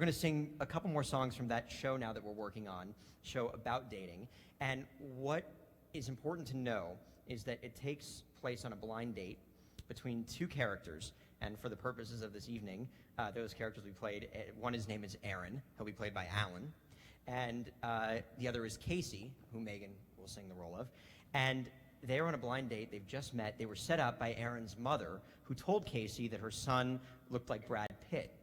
We're going to sing a couple more songs from that show now that we're working on, show about dating. And what is important to know is that it takes place on a blind date between two characters. And for the purposes of this evening, those characters we played, his name is Aaron. He'll be played by Alan. And the other is Casey, who Megan will sing the role of. And they're on a blind date. They've just met. They were set up by Aaron's mother, who told Casey that her son looked like Brad Pitt.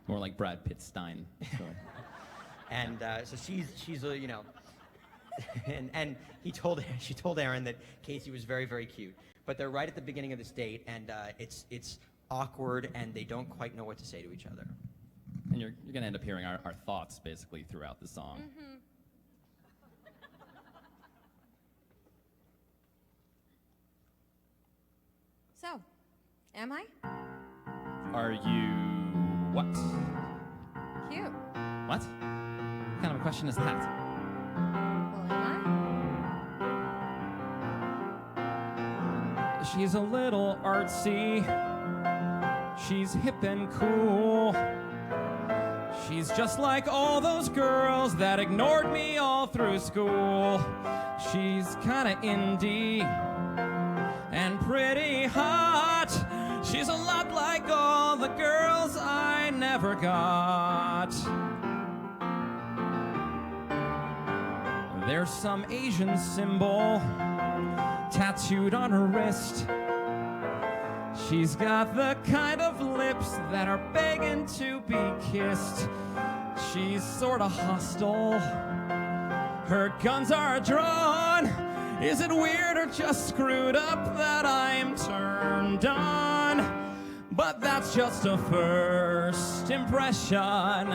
More like Brad Pitt Stein. And so she's you know, and she told Aaron that Casey was very, very cute. But they're right at the beginning of this date, and it's awkward, and they don't quite know what to say to each other. And you're going to end up hearing our thoughts, basically, throughout the song. Mm-hmm. So, am I? Are you what? Cute. What? What kind of a question is that? Well, am She's a little artsy. She's hip and cool. She's just like all those girls that ignored me all through school. She's kinda indie and pretty hot. She's a lot like all the girls I never got. There's some Asian symbol tattooed on her wrist. She's got the kind of lips that are begging to be kissed. She's sorta hostile. Her guns are drawn. Is it weird or just screwed up that I'm turned on? But that's just a first impression.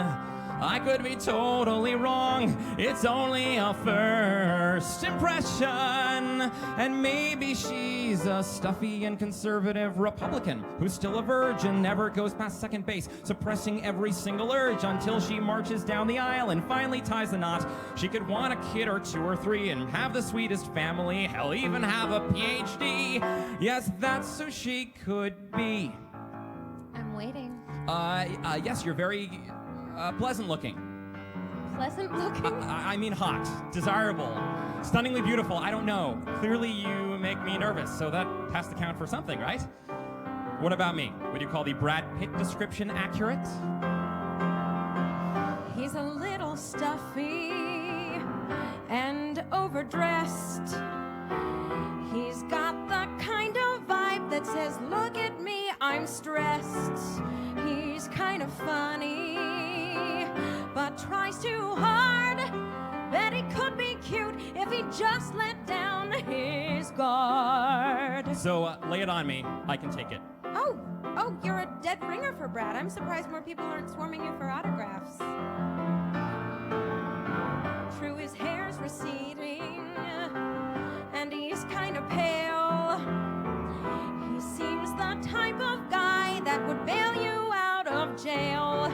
I could be totally wrong. It's only a first impression. And maybe she's a stuffy and conservative Republican who's still a virgin, never goes past second base, suppressing every single urge until she marches down the aisle and finally ties the knot. She could want a kid or two or three and have the sweetest family, hell, even have a PhD. Yes, that's who she could be. I'm waiting. Yes, you're very pleasant looking. Pleasant looking? I mean hot, desirable, stunningly beautiful, I don't know. Clearly you make me nervous, so that has to count for something, right? What about me? Would you call the Brad Pitt description accurate? He's a little stuffy and overdressed. He's got the kind of vibe that says, look at me, I'm stressed. He's kind of funny, but tries too hard. Bet he could be cute if he just let down his guard. So lay it on me, I can take it. Oh, you're a dead ringer for Brad. I'm surprised more people aren't swarming you for autographs. True, his hair's receding, and he's kind of pale. He seems the type of guy that would bail you out of jail.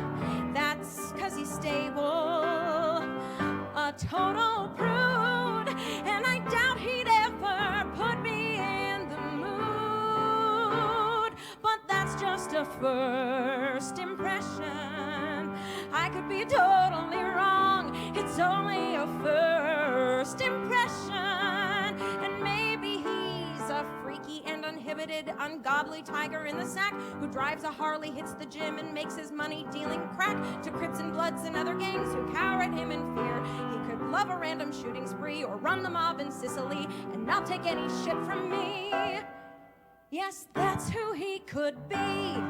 That's 'cause he's stable, a total prude, and I doubt he'd ever put me in the mood. But that's just a first impression. I could be totally wrong. It's only a first impression. And maybe he's a freaky and uninhibited, ungodly tiger in the sack who drives a Harley, hits the gym, and makes his money dealing crack to Crips and Bloods and other gangs who cower at him in fear. He could love a random shooting spree or run the mob in Sicily and not take any shit from me. Yes, that's who he could be.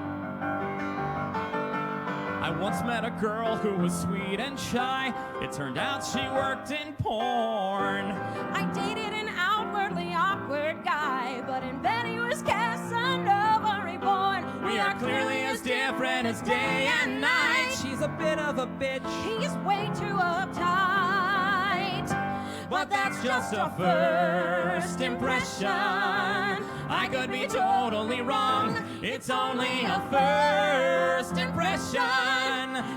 I once met a girl who was sweet and shy. It turned out she worked in porn. I dated an outwardly awkward guy, but in bed he was Casanova reborn. We are clearly as different as day and night. She's a bit of a bitch. He is way too uptight, but that's just a first impression. I could be totally wrong, it's only a first impression.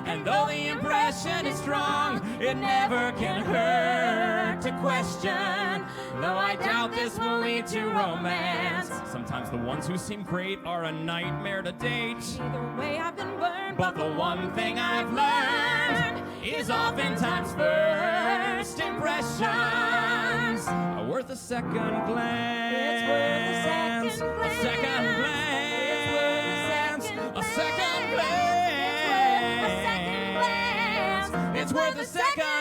And though the impression is strong, it never can hurt to question. Though I doubt this will lead to romance, sometimes the ones who seem great are a nightmare to date. Either way I've been burned, But the one thing I've learned is oftentimes first impressions are worth a second glance. It's worth a second glance. A second glance. A second glance. It's worth a second glance. It's worth a second